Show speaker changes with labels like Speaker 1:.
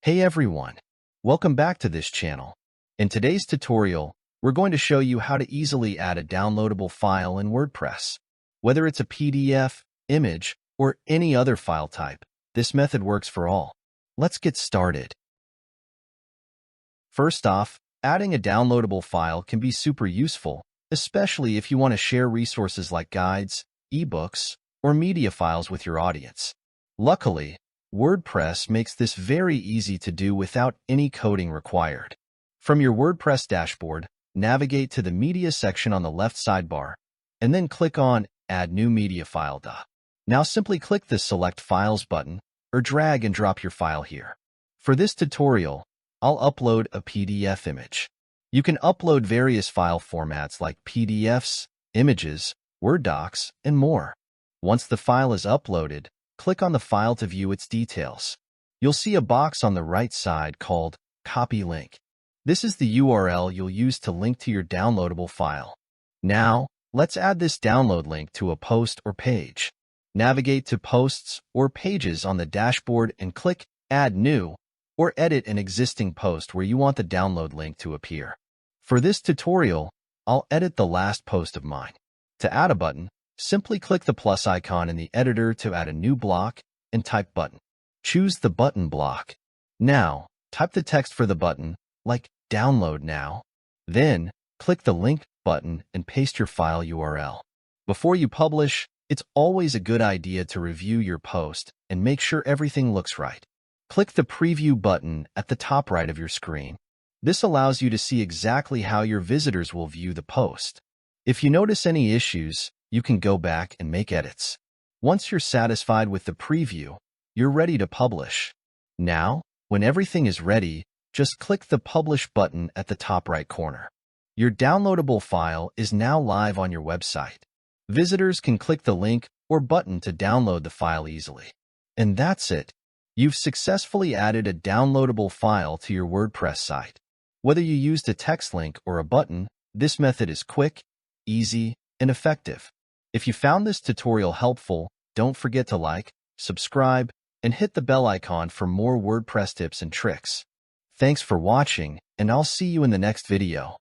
Speaker 1: Hey everyone, welcome back to this channel. In today's tutorial, we're going to show you how to easily add a downloadable file in WordPress. Whether it's a PDF, image, or any other file type, this method works for all. Let's get started. First off, adding a downloadable file can be super useful, especially if you want to share resources like guides, ebooks, or media files with your audience. Luckily, WordPress makes this very easy to do without any coding required. From your WordPress dashboard, navigate to the Media section on the left sidebar, and then click on Add New Media File. Now simply click the Select Files button, or drag and drop your file here. For this tutorial, I'll upload a PDF image. You can upload various file formats like PDFs, images, Word docs, and more. Once the file is uploaded, click on the file to view its details. You'll see a box on the right side called Copy Link. This is the URL you'll use to link to your downloadable file. Now, let's add this download link to a post or page. Navigate to Posts or Pages on the dashboard and click Add New, or edit an existing post where you want the download link to appear. For this tutorial, I'll edit the last post of mine. To add a button, simply click the plus icon in the editor to add a new block and type button. Choose the button block. Now, type the text for the button, like Download Now. Then, click the link button and paste your file URL. Before you publish, it's always a good idea to review your post and make sure everything looks right. Click the Preview button at the top right of your screen. This allows you to see exactly how your visitors will view the post. If you notice any issues, you can go back and make edits. Once you're satisfied with the preview, you're ready to publish. Now, when everything is ready, just click the Publish button at the top right corner. Your downloadable file is now live on your website. Visitors can click the link or button to download the file easily. And that's it. You've successfully added a downloadable file to your WordPress site. Whether you used a text link or a button, this method is quick, easy, and effective. If you found this tutorial helpful, don't forget to like, subscribe, and hit the bell icon for more WordPress tips and tricks. Thanks for watching, and I'll see you in the next video.